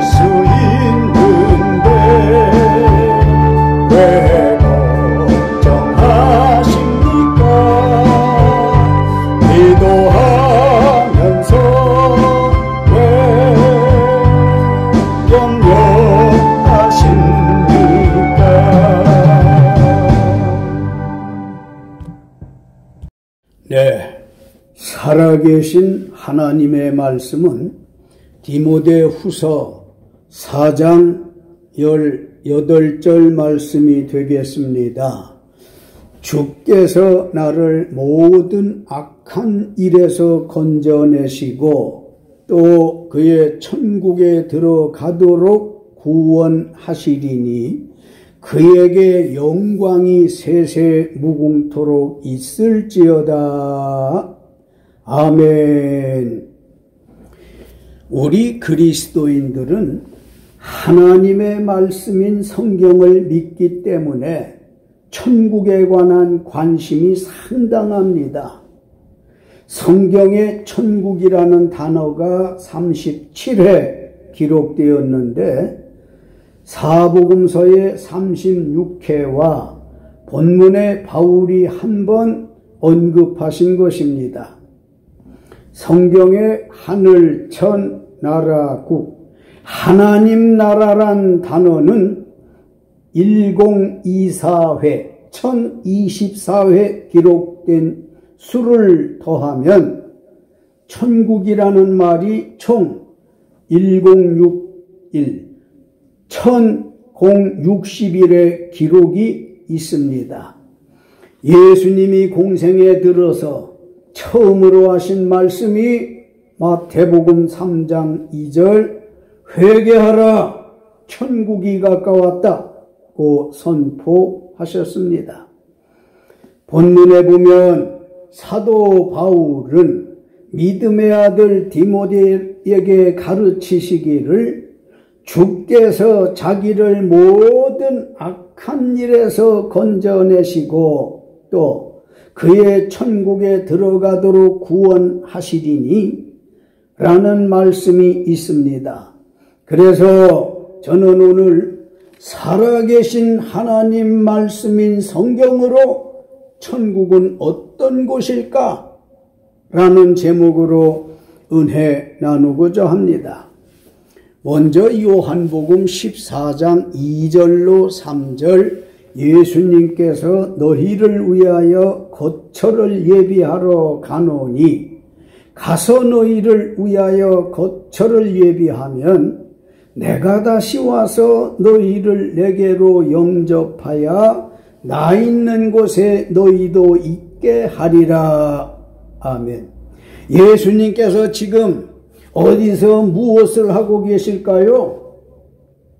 수 있는데 왜 걱정하십니까? 기도하면서 왜 염려하십니까? 네, 살아계신 하나님의 말씀은 디모데후서 4장 18절 말씀이 되겠습니다. 주께서 나를 모든 악한 일에서 건져내시고 또 그의 천국에 들어가도록 구원하시리니 그에게 영광이 세세 무궁토록 있을지어다. 아멘. 우리 그리스도인들은 하나님의 말씀인 성경을 믿기 때문에 천국에 관한 관심이 상당합니다. 성경에 천국이라는 단어가 37회 기록되었는데 사복음서의 36회와 본문에 바울이 한 번 언급하신 것입니다. 성경의 하늘, 천, 나라, 국, 하나님 나라란 단어는 1024회, 1024회 기록된 수를 더하면 천국이라는 말이 총 1061, 1061의 기록이 있습니다. 예수님이 공생에 들어서 처음으로 하신 말씀이 마태복음 3장 2절 회개하라 천국이 가까웠다고 선포하셨습니다. 본문에 보면 사도 바울은 믿음의 아들 디모데에게 가르치시기를 주께서 자기를 모든 악한 일에서 건져내시고 또 그의 천국에 들어가도록 구원하시리니 라는 말씀이 있습니다. 그래서 저는 오늘 살아계신 하나님 말씀인 성경으로 천국은 어떤 곳일까? 라는 제목으로 은혜 나누고자 합니다. 먼저 요한복음 14장 2절로 3절 예수님께서 너희를 위하여 거처를 예비하러 가노니 가서 너희를 위하여 거처를 예비하면 내가 다시 와서 너희를 내게로 영접하여 나 있는 곳에 너희도 있게 하리라. 아멘. 예수님께서 지금 어디서 무엇을 하고 계실까요?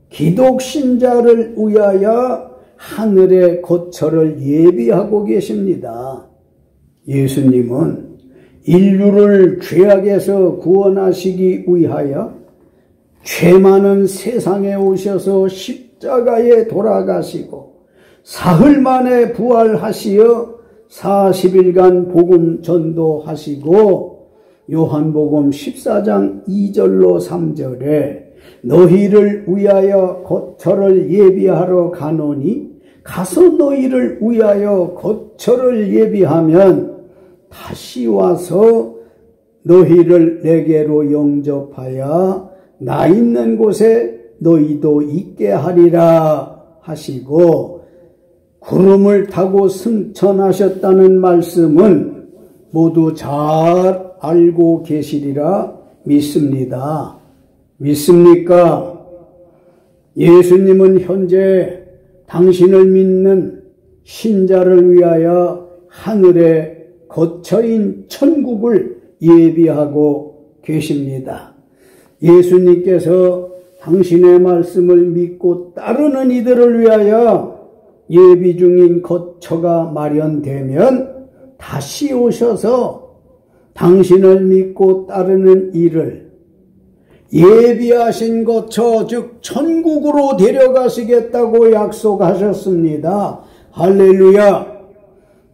기독신자를 위하여 하늘의 거처를 예비하고 계십니다. 예수님은 인류를 죄악에서 구원하시기 위하여 죄 많은 세상에 오셔서 십자가에 돌아가시고 사흘 만에 부활하시어 40일간 복음 전도하시고 요한복음 14장 2절로 3절에 너희를 위하여 거처를 예비하러 가노니 가서 너희를 위하여 거처를 예비하면 다시 와서 너희를 내게로 영접하여 나 있는 곳에 너희도 있게 하리라 하시고 구름을 타고 승천하셨다는 말씀은 모두 잘 알고 계시리라 믿습니다. 믿습니까? 예수님은 현재 당신을 믿는 신자를 위하여 하늘의 거처인 천국을 예비하고 계십니다. 예수님께서 당신의 말씀을 믿고 따르는 이들을 위하여 예비 중인 거처가 마련되면 다시 오셔서 당신을 믿고 따르는 이를 예비하신 거처 즉 천국으로 데려가시겠다고 약속하셨습니다. 할렐루야.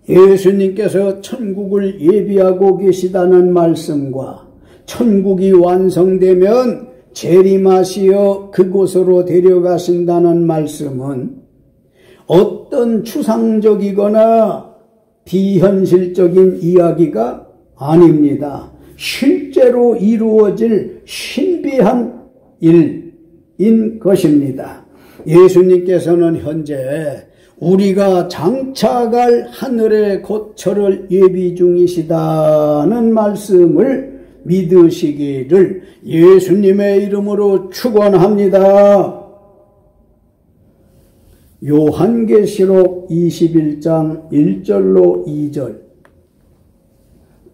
예수님께서 천국을 예비하고 계시다는 말씀과 천국이 완성되면 재림하시어 그곳으로 데려가신다는 말씀은 어떤 추상적이거나 비현실적인 이야기가 아닙니다. 실제로 이루어질 신비한 일인 것입니다. 예수님께서는 현재 우리가 장차갈 하늘의 거처를 예비 중이시다는 말씀을 믿으시기를 예수님의 이름으로 축원합니다. 요한계시록 21장 1절로 2절.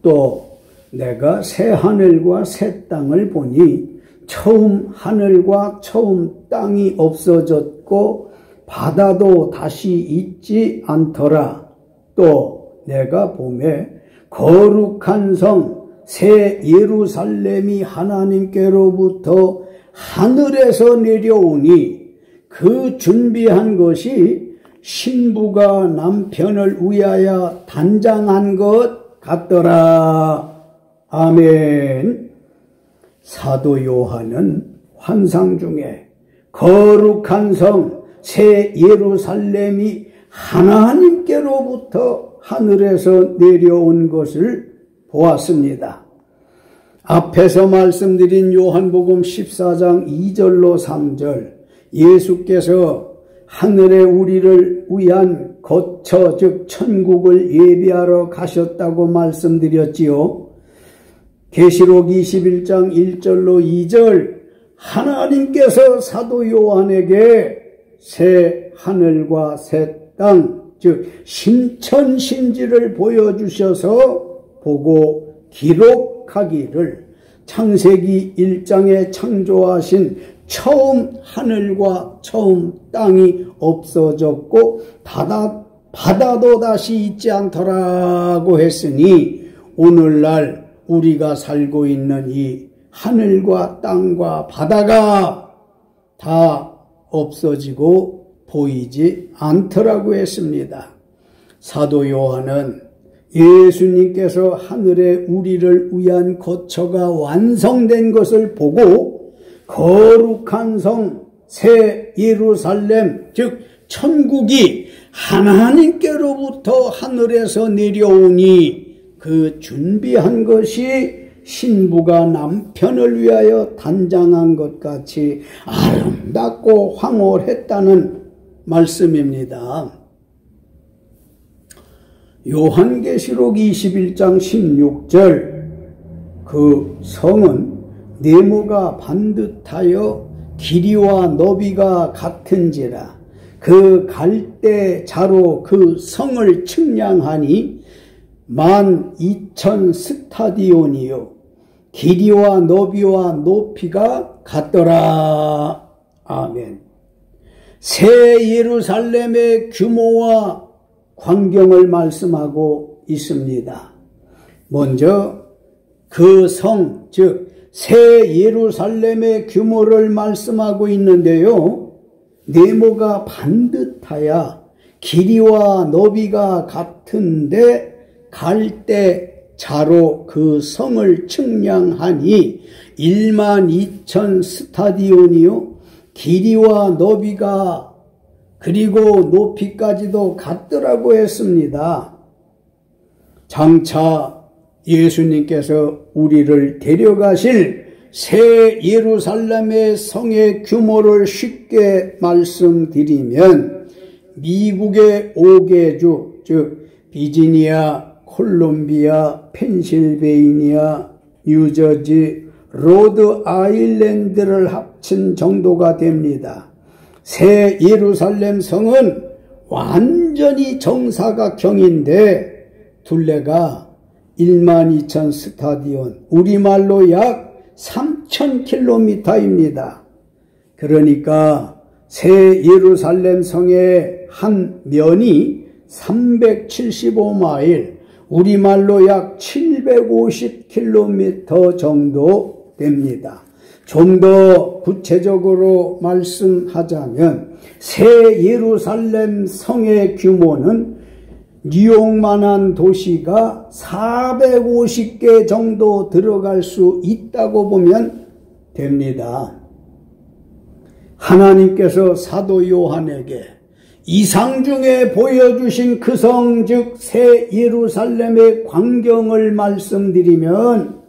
또 내가 새 하늘과 새 땅을 보니 처음 하늘과 처음 땅이 없어졌고 바다도 다시 있지 않더라. 또 내가 보매 거룩한 성 새 예루살렘이 하나님께로부터 하늘에서 내려오니 그 준비한 것이 신부가 남편을 위하여 단장한 것 같더라. 아멘. 사도 요한은 환상 중에 거룩한 성 새 예루살렘이 하나님께로부터 하늘에서 내려온 것을 보았습니다. 앞에서 말씀드린 요한복음 14장 2절로 3절, 예수께서 하늘에 우리를 위한 거처 즉 천국을 예비하러 가셨다고 말씀드렸지요. 계시록 21장 1절로 2절, 하나님께서 사도 요한에게 새 하늘과 새 땅 즉 신천신지를 보여주셔서 보고 기록하기를 창세기 1장에 창조하신 처음 하늘과 처음 땅이 없어졌고 바다도 다시 있지 않더라고 했으니 오늘날 우리가 살고 있는 이 하늘과 땅과 바다가 다 없어지고 보이지 않더라고 했습니다. 사도 요한은 예수님께서 하늘에 우리를 위한 거처가 완성된 것을 보고 거룩한 성 새 예루살렘 즉 천국이 하나님께로부터 하늘에서 내려오니 그 준비한 것이 신부가 남편을 위하여 단장한 것 같이 아름답고 황홀했다는 말씀입니다. 요한계시록 21장 16절, 그 성은 네모가 반듯하여 길이와 너비가 같은지라 그 갈대 자로 그 성을 측량하니 12,000 스타디온이요 길이와 너비와 높이가 같더라. 아멘. 새 예루살렘의 규모와 광경을 말씀하고 있습니다. 먼저 그 성, 즉 새 예루살렘의 규모를 말씀하고 있는데요. 네모가 반듯하야 길이와 너비가 같은데 갈대 자로 그 성을 측량하니 12,000 스타디온이요 길이와 너비가 그리고 높이까지도 같더라고 했습니다. 장차 예수님께서 우리를 데려가실 새 예루살렘의 성의 규모를 쉽게 말씀드리면 미국의 5개주 즉 비지니아, 콜롬비아, 펜실베이니아, 뉴저지, 로드 아일랜드를 합친 정도가 됩니다. 새 예루살렘 성은 완전히 정사각형인데 둘레가 12,000 스타디온, 우리말로 약 3,000km입니다. 그러니까 새 예루살렘 성의 한 면이 375마일, 우리말로 약 750km 정도 됩니다. 좀 더 구체적으로 말씀하자면 새 예루살렘 성의 규모는 뉴욕만한 도시가 450개 정도 들어갈 수 있다고 보면 됩니다. 하나님께서 사도 요한에게 이상 중에 보여주신 그 성, 즉 새 예루살렘의 광경을 말씀드리면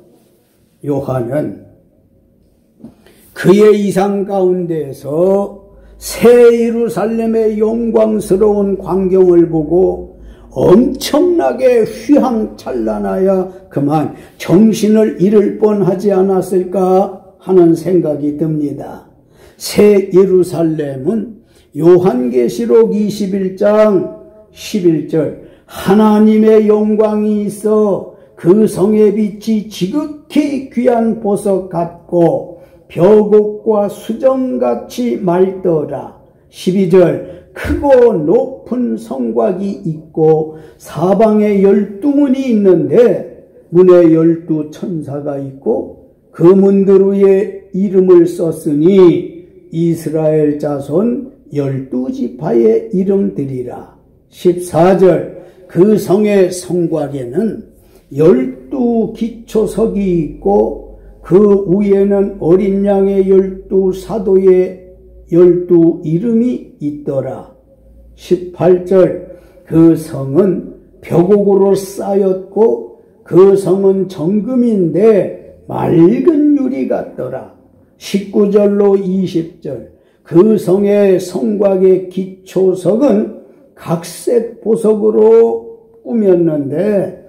요한은 그의 이상 가운데에서 새 예루살렘의 영광스러운 광경을 보고 엄청나게 휘황찬란하여 그만 정신을 잃을 뻔하지 않았을까 하는 생각이 듭니다. 새 예루살렘은 요한계시록 21장 11절 하나님의 영광이 있어 그 성의 빛이 지극히 귀한 보석 같고 벼곡과 수정같이 맑더라. 12절 크고 높은 성곽이 있고 사방에 12문이 있는데 문에 12천사가 있고 그 문들 위에 이름을 썼으니 이스라엘 자손 12지파의 이름들이라. 14절 그 성의 성곽에는 12기초석이 있고 그 위에는 어린 양의 12사도의 12 이름이 있더라. 18절 그 성은 벼곡으로 쌓였고 그 성은 정금인데 맑은 유리 같더라. 19절로 20절 그 성의 성곽의 기초석은 각색 보석으로 꾸몄는데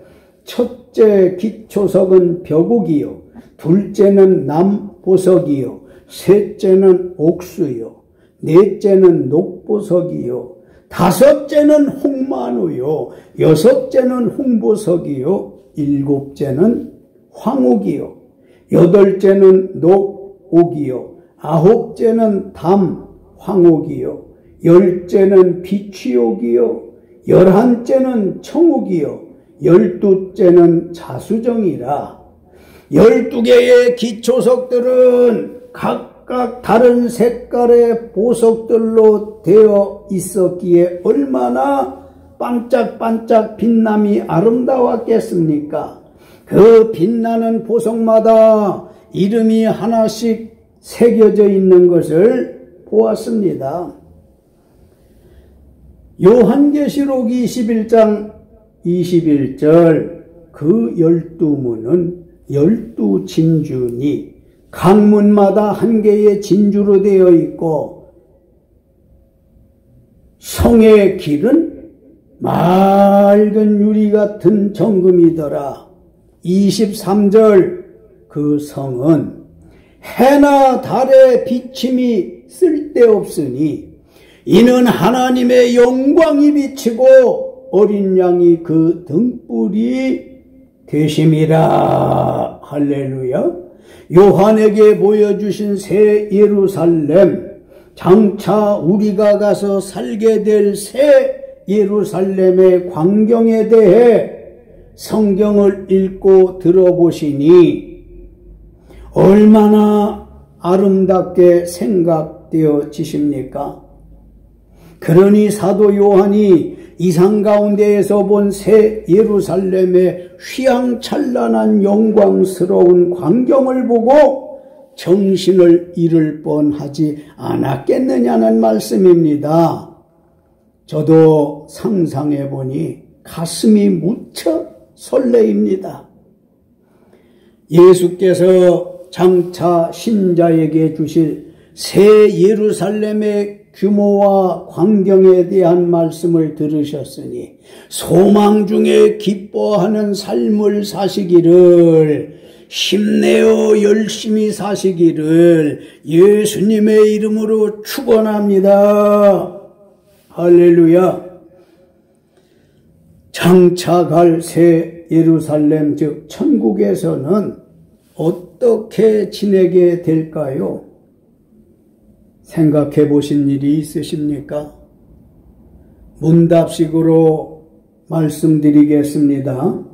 첫째 기초석은 벼곡이요 둘째는 남보석이요 셋째는 옥수요 넷째는 녹보석이요 다섯째는 홍만우요 여섯째는 홍보석이요 일곱째는 황옥이요 여덟째는 녹옥이요 아홉째는 담황옥이요 열째는 비취옥이요 열한째는 청옥이요 열두째는 자수정이라. 12개의 기초석들은 각각 다른 색깔의 보석들로 되어 있었기에 얼마나 반짝반짝 빛남이 아름다웠겠습니까? 그 빛나는 보석마다 이름이 하나씩 새겨져 있는 것을 보았습니다. 요한계시록 21장 21절 그 12문은 12진주니 각 문마다 한 개의 진주로 되어 있고 성의 길은 맑은 유리 같은 정금이더라. 23절 그 성은 해나 달의 비침이 쓸데없으니 이는 하나님의 영광이 비치고 어린 양이 그 등불이 되심이라. 할렐루야. 요한에게 보여주신 새 예루살렘, 장차 우리가 가서 살게 될 새 예루살렘의 광경에 대해 성경을 읽고 들어보시니 얼마나 아름답게 생각되어지십니까? 그러니 사도 요한이 이상 가운데에서 본 새 예루살렘의 휘황찬란한 영광스러운 광경을 보고 정신을 잃을 뻔하지 않았겠느냐는 말씀입니다. 저도 상상해 보니 가슴이 무척 설레입니다. 예수께서 장차 신자에게 주실 새 예루살렘의 규모와 광경에 대한 말씀을 들으셨으니 소망 중에 기뻐하는 삶을 사시기를 힘내어 열심히 사시기를 예수님의 이름으로 축원합니다. 할렐루야. 장차 갈 새 예루살렘 즉 천국에서는 어떻게 지내게 될까요? 생각해 보신 일이 있으십니까? 문답식으로 말씀드리겠습니다.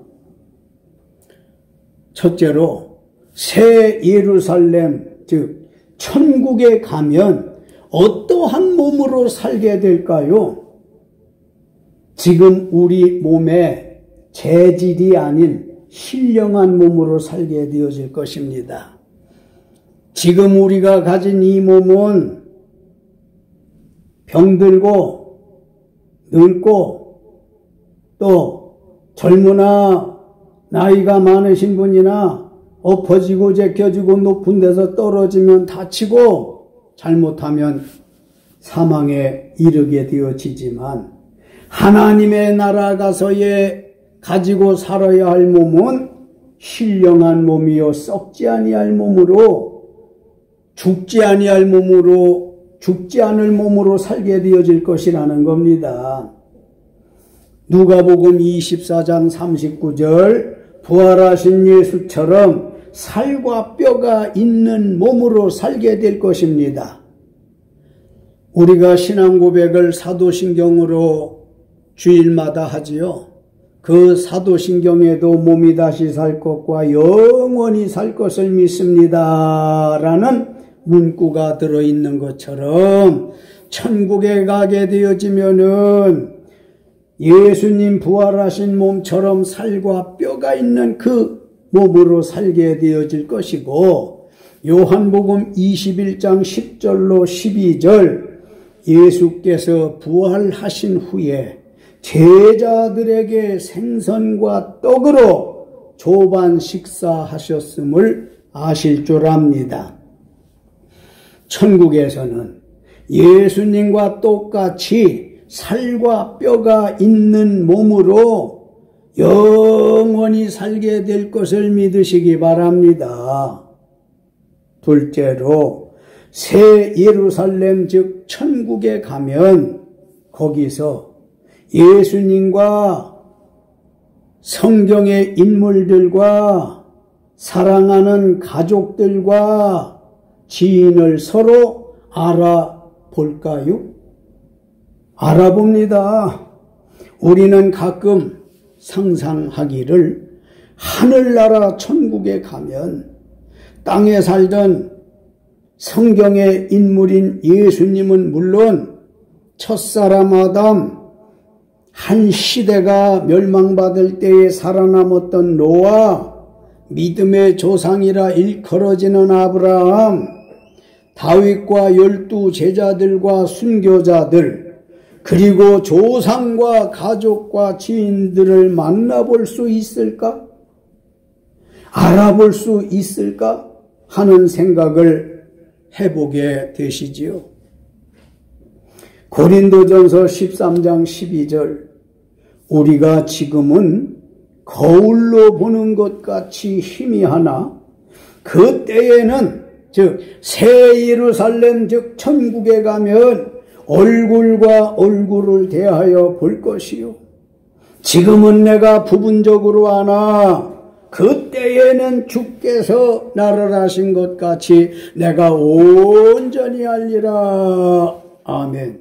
첫째로 새 예루살렘 즉 천국에 가면 어떠한 몸으로 살게 될까요? 지금 우리 몸에 재질이 아닌 신령한 몸으로 살게 되어질 것입니다. 지금 우리가 가진 이 몸은 병들고 늙고 또 젊으나 나이가 많으신 분이나 엎어지고 제껴지고 높은 데서 떨어지면 다치고 잘못하면 사망에 이르게 되어지지만 하나님의 나라 가서에 가지고 살아야 할 몸은 신령한 몸이요 썩지 아니할 몸으로 죽지 아니할 몸으로 죽지 않을 몸으로 살게 되어질 것이라는 겁니다. 누가복음 24장 39절 부활하신 예수처럼 살과 뼈가 있는 몸으로 살게 될 것입니다. 우리가 신앙 고백을 사도신경으로 주일마다 하지요. 그 사도신경에도 몸이 다시 살 것과 영원히 살 것을 믿습니다 라는 문구가 들어있는 것처럼 천국에 가게 되어지면은 예수님 부활하신 몸처럼 살과 뼈가 있는 그 몸으로 살게 되어질 것이고 요한복음 21장 10절로 12절 예수께서 부활하신 후에 제자들에게 생선과 떡으로 조반 식사하셨음을 아실 줄 압니다. 천국에서는 예수님과 똑같이 살과 뼈가 있는 몸으로 영원히 살게 될 것을 믿으시기 바랍니다. 둘째로 새 예루살렘 즉 천국에 가면 거기서 예수님과 성경의 인물들과 사랑하는 가족들과 지인을 서로 알아볼까요? 알아봅니다. 우리는 가끔 상상하기를 하늘나라 천국에 가면 땅에 살던 성경의 인물인 예수님은 물론 첫사람 아담, 한 시대가 멸망받을 때에 살아남았던 노아, 믿음의 조상이라 일컬어지는 아브라함, 다윗과 12 제자들과 순교자들, 그리고 조상과 가족과 지인들을 만나볼 수 있을까? 알아볼 수 있을까? 하는 생각을 해보게 되시지요. 고린도전서 13장 12절 우리가 지금은 거울로 보는 것 같이 희미하나 그때에는 즉 새 예루살렘 즉 천국에 가면 얼굴과 얼굴을 대하여 볼 것이요 지금은 내가 부분적으로 아나 그때에는 주께서 나를 하신 것 같이 내가 온전히 알리라. 아멘.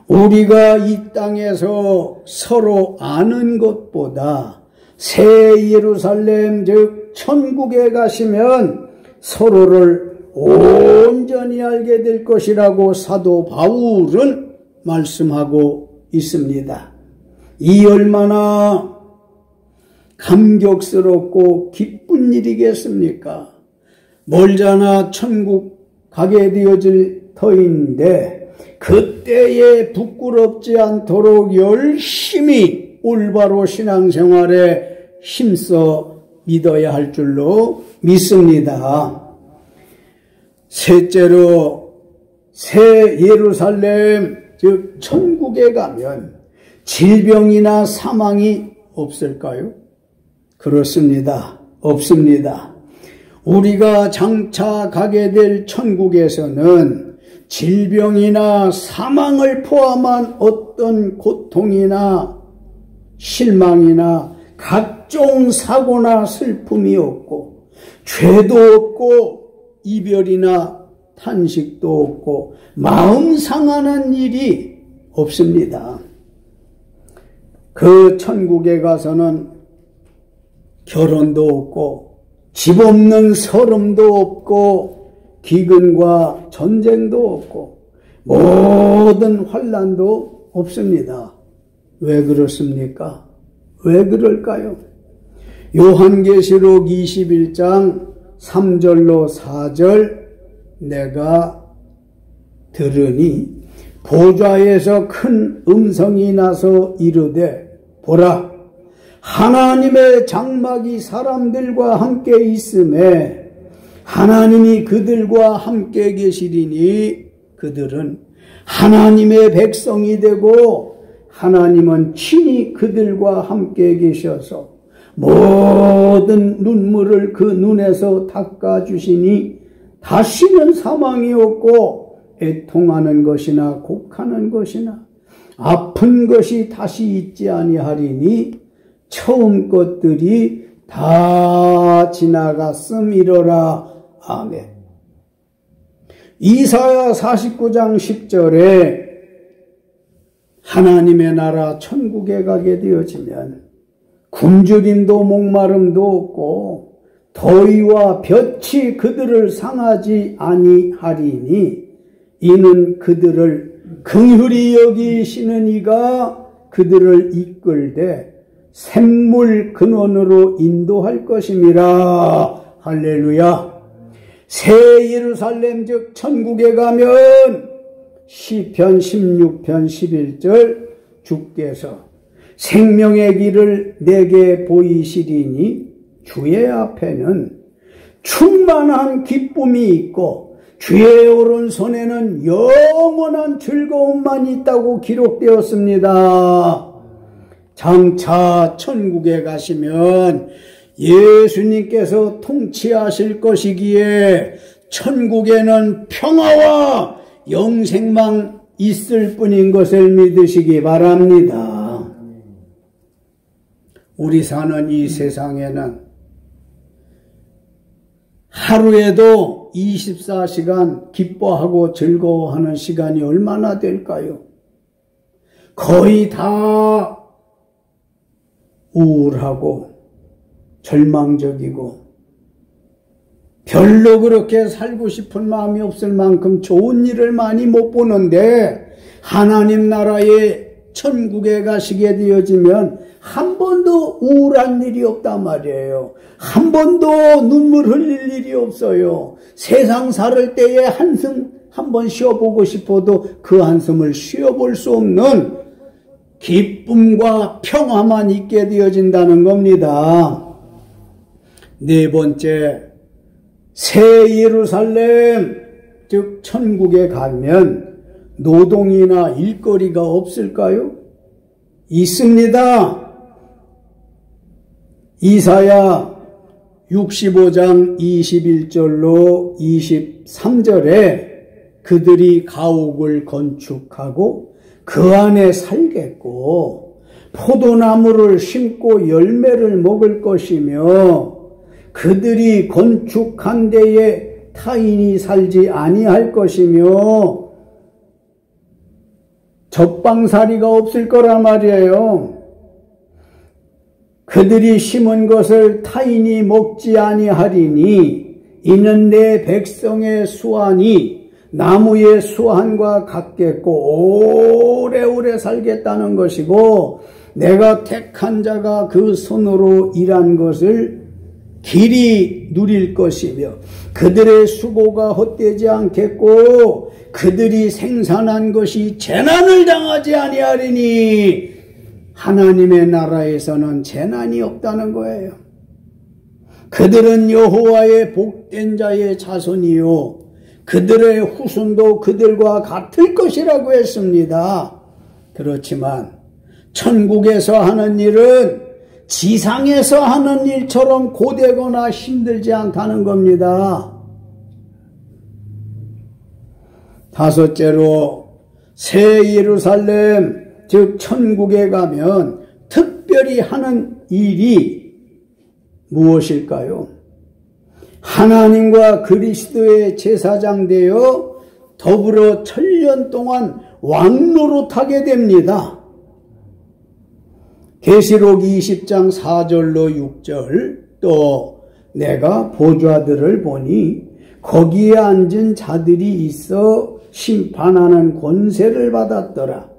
우리가 이 땅에서 서로 아는 것보다 새 예루살렘 즉 천국에 가시면 서로를 온전히 알게 될 것이라고 사도 바울은 말씀하고 있습니다. 이 얼마나 감격스럽고 기쁜 일이겠습니까? 멀잖아 천국 가게 되어질 터인데 그때에 부끄럽지 않도록 열심히 올바로 신앙생활에 힘써 믿어야 할 줄로 믿습니다. 셋째로 새 예루살렘 즉 천국에 가면 질병이나 사망이 없을까요? 그렇습니다. 없습니다. 우리가 장차 가게 될 천국에서는 질병이나 사망을 포함한 어떤 고통이나 실망이나 각종 사고나 슬픔이 없고 죄도 없고 이별이나 탄식도 없고 마음 상하는 일이 없습니다. 그 천국에 가서는 결혼도 없고 집 없는 서름도 없고 기근과 전쟁도 없고 모든 환난도 없습니다. 왜 그렇습니까? 왜 그럴까요? 요한계시록 21장 3절로 4절 내가 들으니 보좌에서 큰 음성이 나서 이르되 보라 하나님의 장막이 사람들과 함께 있음에 하나님이 그들과 함께 계시리니 그들은 하나님의 백성이 되고 하나님은 친히 그들과 함께 계셔서 모든 눈물을 그 눈에서 닦아주시니 다시는 사망이 없고 애통하는 것이나 곡하는 것이나 아픈 것이 다시 있지 아니하리니 처음 것들이 다 지나갔음이로라. 아멘. 이사야 49장 10절에 하나님의 나라 천국에 가게 되어지면 굶주림도 목마름도 없고 더위와 볕이 그들을 상하지 아니하리니 이는 그들을 긍휼히 여기시는 이가 그들을 이끌되 샘물 근원으로 인도할 것임이라. 할렐루야. 새 예루살렘 즉 천국에 가면 시편 16편 11절 주께서 생명의 길을 내게 보이시리니 주의 앞에는 충만한 기쁨이 있고 주의 오른손에는 영원한 즐거움만 있다고 기록되었습니다. 장차 천국에 가시면 예수님께서 통치하실 것이기에 천국에는 평화와 영생만 있을 뿐인 것을 믿으시기 바랍니다. 우리 사는 이 세상에는 하루에도 24시간 기뻐하고 즐거워하는 시간이 얼마나 될까요? 거의 다 우울하고 절망적이고 별로 그렇게 살고 싶은 마음이 없을 만큼 좋은 일을 많이 못 보는데 하나님 나라의 천국에 가시게 되어지면 한 번도 우울한 일이 없단 말이에요. 한 번도 눈물 흘릴 일이 없어요. 세상 살을 때에 한숨 한 번 쉬어보고 싶어도 그 한숨을 쉬어볼 수 없는 기쁨과 평화만 있게 되어진다는 겁니다. 네 번째, 새 예루살렘 즉 천국에 가면 노동이나 일거리가 없을까요? 있습니다. 이사야 65장 21절로 23절에 그들이 가옥을 건축하고 그 안에 살겠고 포도나무를 심고 열매를 먹을 것이며 그들이 건축한 데에 타인이 살지 아니할 것이며 적방살이가 없을 거란 말이에요. 그들이 심은 것을 타인이 먹지 아니하리니 이는 내 백성의 수완이 나무의 수완과 같겠고 오래오래 살겠다는 것이고 내가 택한 자가 그 손으로 일한 것을 길이 누릴 것이며 그들의 수고가 헛되지 않겠고 그들이 생산한 것이 재난을 당하지 아니하리니 하나님의 나라에서는 재난이 없다는 거예요. 그들은 여호와의 복된 자의 자손이요 그들의 후손도 그들과 같을 것이라고 했습니다. 그렇지만 천국에서 하는 일은 지상에서 하는 일처럼 고되거나 힘들지 않다는 겁니다. 다섯째로 새 예루살렘 즉 천국에 가면 특별히 하는 일이 무엇일까요? 하나님과 그리스도의 제사장 되어 더불어 천년 동안 왕노릇하게 됩니다. 계시록 20장 4절로 6절 또 내가 보좌들을 보니 거기에 앉은 자들이 있어 심판하는 권세를 받았더라.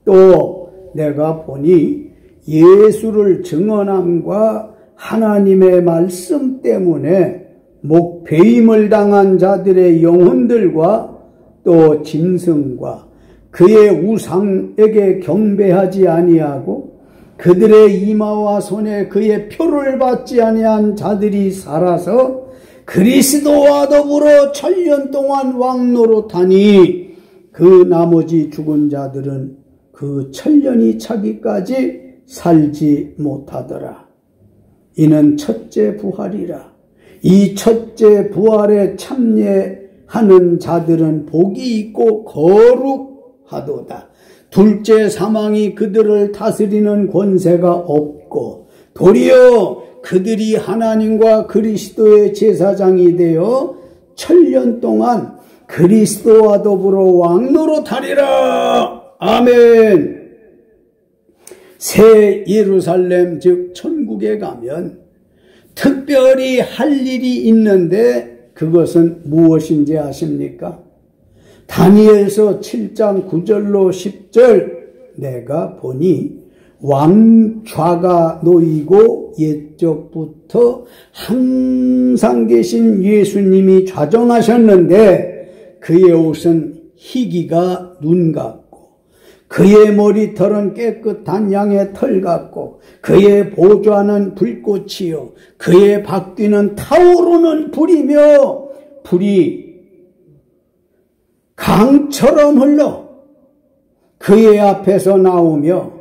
또 내가 보니 예수를 증언함과 하나님의 말씀 때문에 목배임을 당한 자들의 영혼들과 또 짐승과 그의 우상에게 경배하지 아니하고 그들의 이마와 손에 그의 표를 받지 아니한 자들이 살아서 그리스도와 더불어 천년 동안 왕노릇하니 그 나머지 죽은 자들은 그 천년이 차기까지 살지 못하더라. 이는 첫째 부활이라. 이 첫째 부활에 참여하는 자들은 복이 있고 거룩하도다. 둘째 사망이 그들을 다스리는 권세가 없고 도리어 그들이 하나님과 그리스도의 제사장이 되어 천년 동안 그리스도와 더불어 왕노릇하리라. 아멘. 새 예루살렘 즉 천국에 가면 특별히 할 일이 있는데 그것은 무엇인지 아십니까? 다니엘서 7장 9절로 10절 내가 보니 왕좌가 놓이고 옛적부터 항상 계신 예수님이 좌정하셨는데 그의 옷은 희기가 눈 같고 그의 머리털은 깨끗한 양의 털 같고 그의 보좌는 불꽃이요 그의 바퀴는 타오르는 불이며 불이 강처럼 흘러 그의 앞에서 나오며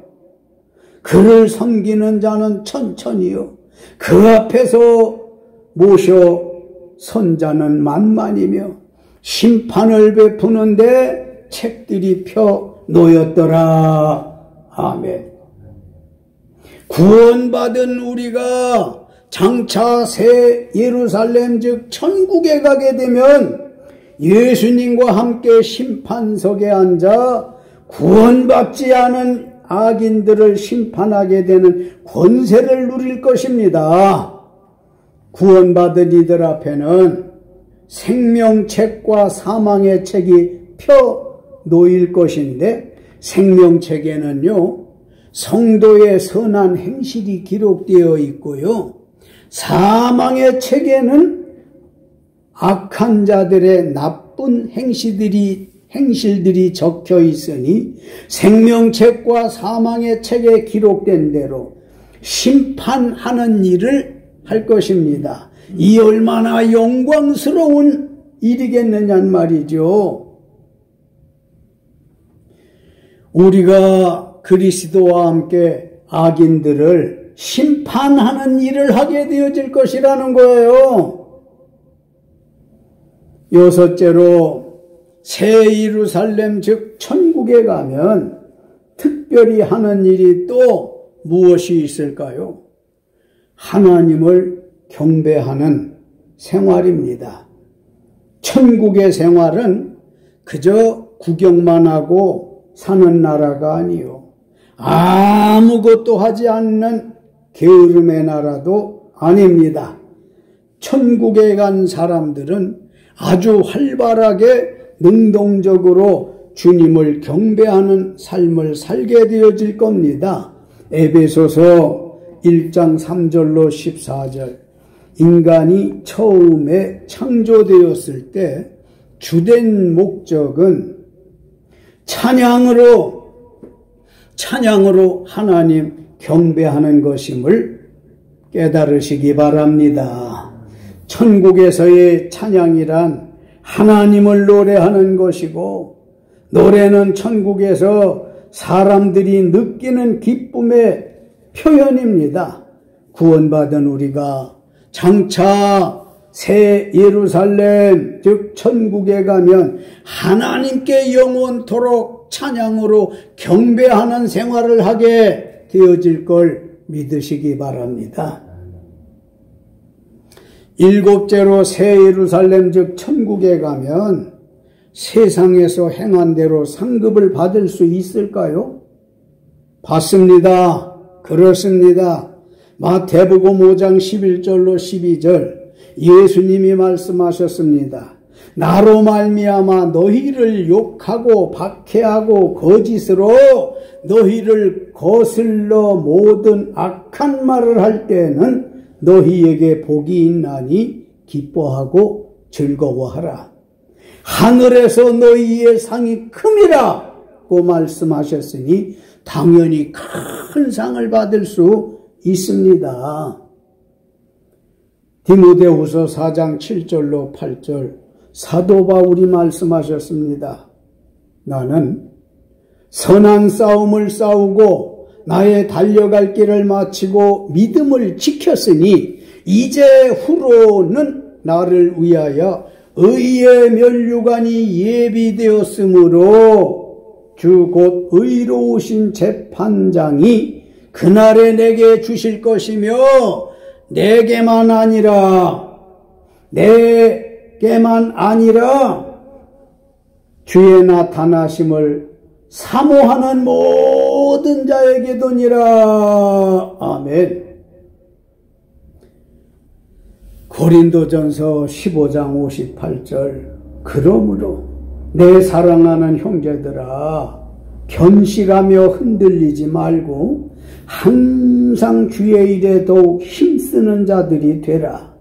그를 섬기는 자는 천천히요 그 앞에서 모셔 선 자는 만만이며 심판을 베푸는데 책들이 펴 놓였더라. 아멘. 구원받은 우리가 장차 새 예루살렘 즉 천국에 가게 되면 예수님과 함께 심판석에 앉아 구원받지 않은 악인들을 심판하게 되는 권세를 누릴 것입니다. 구원받은 이들 앞에는 생명책과 사망의 책이 펴 놓일 것인데 생명책에는요 성도의 선한 행실이 기록되어 있고요 사망의 책에는 악한 자들의 나쁜 행실들이 적혀 있으니 생명책과 사망의 책에 기록된 대로 심판하는 일을 할 것입니다. 이 얼마나 영광스러운 일이겠느냐는 말이죠. 우리가 그리스도와 함께 악인들을 심판하는 일을 하게 되어질 것이라는 거예요. 여섯째로 새 예루살렘 즉 천국에 가면 특별히 하는 일이 또 무엇이 있을까요? 하나님을 경배하는 생활입니다. 천국의 생활은 그저 구경만 하고 사는 나라가 아니요 아무것도 하지 않는 게으름의 나라도 아닙니다. 천국에 간 사람들은 아주 활발하게 능동적으로 주님을 경배하는 삶을 살게 되어질 겁니다. 에베소서 1장 3절로 14절 인간이 처음에 창조되었을 때 주된 목적은 찬양으로 하나님 경배하는 것임을 깨달으시기 바랍니다. 천국에서의 찬양이란 하나님을 노래하는 것이고 노래는 천국에서 사람들이 느끼는 기쁨의 표현입니다. 구원받은 우리가 장차 새 예루살렘 즉 천국에 가면 하나님께 영원토록 찬양으로 경배하는 생활을 하게 되어질 걸 믿으시기 바랍니다. 일곱째로 새 예루살렘 즉 천국에 가면 세상에서 행한 대로 상급을 받을 수 있을까요? 받습니다. 그렇습니다. 마태복음 5장 11절로 12절 예수님이 말씀하셨습니다. 나로 말미암아 너희를 욕하고 박해하고 거짓으로 너희를 거슬러 모든 악한 말을 할 때에는 너희에게 복이 있나니 기뻐하고 즐거워하라. 하늘에서 너희의 상이 큼이라고 말씀하셨으니 당연히 큰 상을 받을 수 있습니다. 디모데후서 4장 7절로 8절 사도 바울이 말씀하셨습니다. 나는 선한 싸움을 싸우고 나의 달려갈 길을 마치고 믿음을 지켰으니 이제 후로는 나를 위하여 의의 면류관이 예비되었으므로 주 곧 의로우신 재판장이 그날에 내게 주실 것이며 내게만 아니라 주의 나타나심을 사모하는 모든 자에게도니라. 아멘. 고린도전서 15장 58절 그러므로 내 사랑하는 형제들아 견실하며 흔들리지 말고 항상 주의 일에 더욱 힘쓰는 자들이 되라.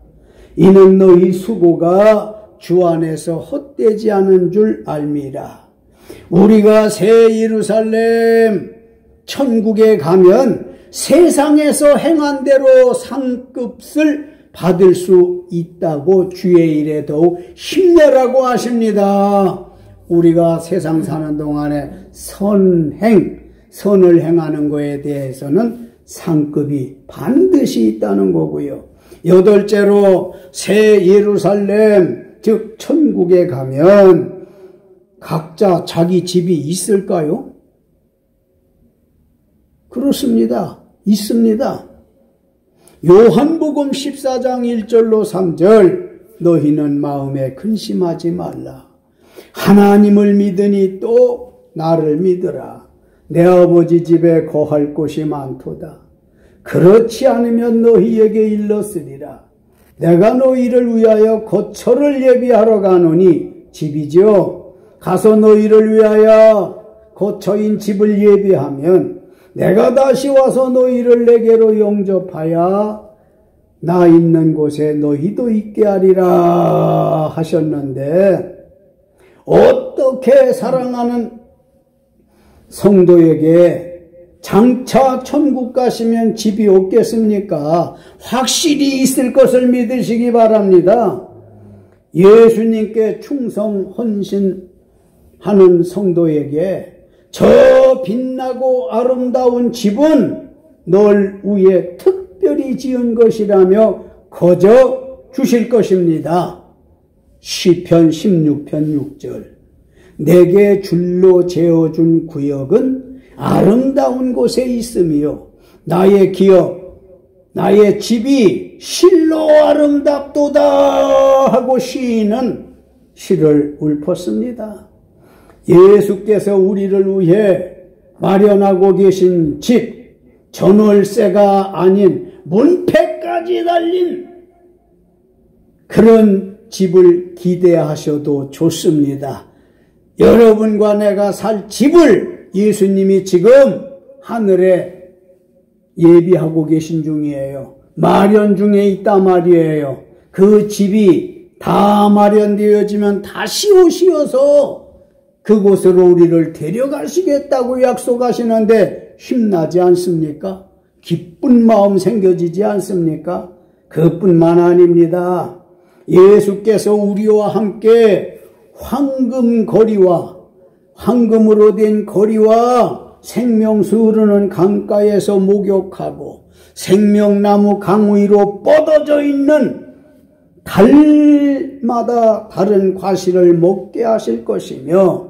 이는 너희 수고가 주 안에서 헛되지 않은 줄 알미라. 우리가 새 예루살렘 천국에 가면 세상에서 행한 대로 상급을 받을 수 있다고 주의 일에 더욱 힘내라고 하십니다. 우리가 세상 사는 동안에 선을 행하는 것에 대해서는 상급이 반드시 있다는 거고요. 여덟째로 새 예루살렘 즉 천국에 가면 각자 자기 집이 있을까요? 그렇습니다. 있습니다. 요한복음 14장 1절로 3절 너희는 마음에 근심하지 말라. 하나님을 믿으니 또 나를 믿으라. 내 아버지 집에 거할 곳이 많도다. 그렇지 않으면 너희에게 일렀으리라. 내가 너희를 위하여 거처를 예비하러 가노니 집이죠. 가서 너희를 위하여 거처인 집을 예비하면 내가 다시 와서 너희를 내게로 영접하여 나 있는 곳에 너희도 있게 하리라 하셨는데 어떻게 사랑하는 성도에게 장차 천국 가시면 집이 없겠습니까? 확실히 있을 것을 믿으시기 바랍니다. 예수님께 충성 헌신하는 성도에게 저 빛나고 아름다운 집은 널 위해 특별히 지은 것이라며 거저 주실 것입니다. 시편 16편 6절 내게 줄로 재어준 구역은 아름다운 곳에 있으며 나의 집이 실로 아름답도다 하고 시인은 시를 읊었습니다. 예수께서 우리를 위해 마련하고 계신 집, 전월세가 아닌 문패까지 달린 그런 집을 기대하셔도 좋습니다. 여러분과 내가 살 집을 예수님이 지금 하늘에 예비하고 계신 중이에요. 마련 중에 있단 말이에요. 그 집이 다 마련되어지면 다시 오시어서 그곳으로 우리를 데려가시겠다고 약속하시는데 힘나지 않습니까? 기쁜 마음 생겨지지 않습니까? 그뿐만 아닙니다. 예수께서 우리와 함께 황금으로 된 거리와 생명수 흐르는 강가에서 목욕하고 생명나무 강 위로 뻗어져 있는 달마다 다른 과실을 먹게 하실 것이며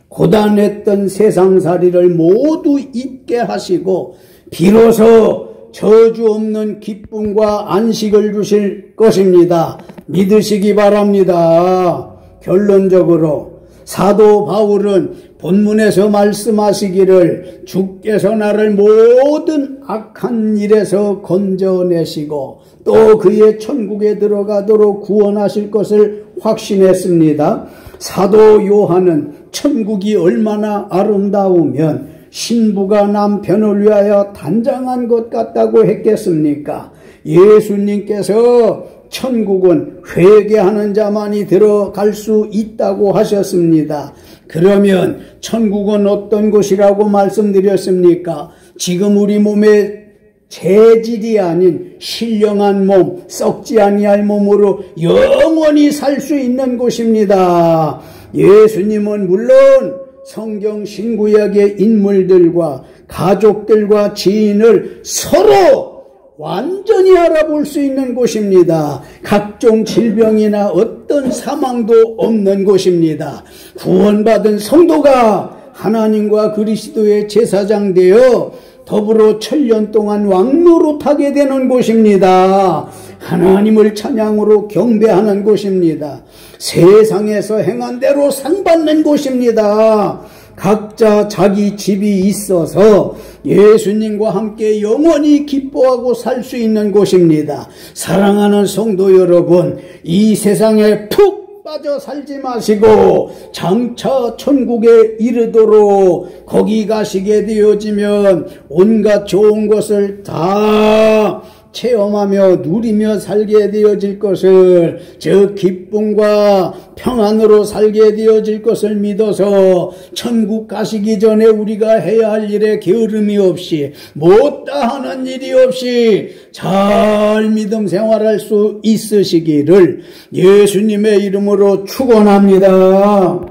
고단했던 세상살이를 모두 잊게 하시고 비로소 저주 없는 기쁨과 안식을 주실 것입니다. 믿으시기 바랍니다. 결론적으로 사도 바울은 본문에서 말씀하시기를 주께서 나를 모든 악한 일에서 건져내시고 또 그의 천국에 들어가도록 구원하실 것을 확신했습니다. 사도 요한은 천국이 얼마나 아름다우면 신부가 남편을 위하여 단장한 것 같다고 했겠습니까? 예수님께서 천국은 회개하는 자만이 들어갈 수 있다고 하셨습니다. 그러면 천국은 어떤 곳이라고 말씀드렸습니까? 지금 우리 몸에 재질이 아닌 신령한 몸, 썩지 아니할 몸으로 영원히 살 수 있는 곳입니다. 예수님은 물론 성경 신구약의 인물들과 가족들과 지인을 서로 완전히 알아볼 수 있는 곳입니다. 각종 질병이나 어떤 사망도 없는 곳입니다. 구원받은 성도가 하나님과 그리스도의 제사장 되어 더불어 1000년 동안 왕노릇하게 되는 곳입니다. 하나님을 찬양으로 경배하는 곳입니다. 세상에서 행한 대로 상 받는 곳입니다. 각자 자기 집이 있어서 예수님과 함께 영원히 기뻐하고 살 수 있는 곳입니다. 사랑하는 성도 여러분, 이 세상에 푹 빠져 살지 마시고 장차 천국에 이르도록 거기 가시게 되어지면 온갖 좋은 것을 다 체험하며 누리며 살게 되어질 것을, 저 기쁨과 평안으로 살게 되어질 것을 믿어서 천국 가시기 전에 우리가 해야 할 일에 게으름이 없이 못다하는 일이 없이 잘 믿음 생활할 수 있으시기를 예수님의 이름으로 축원합니다.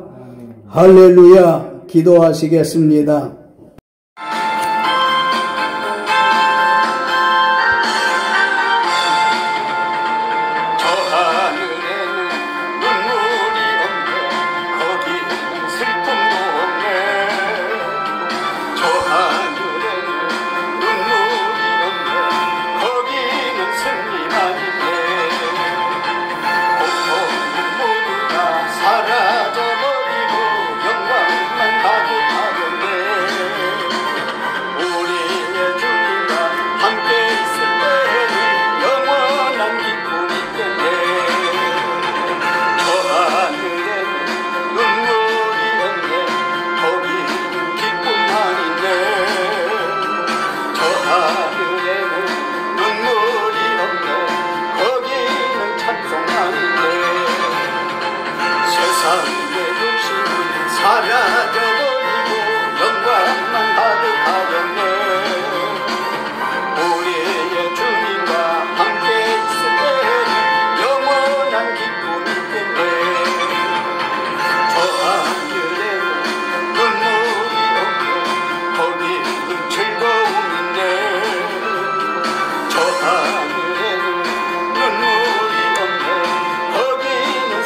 할렐루야. 기도하시겠습니다.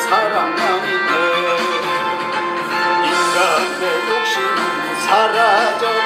사랑만이네. 인간의 욕심은 사라져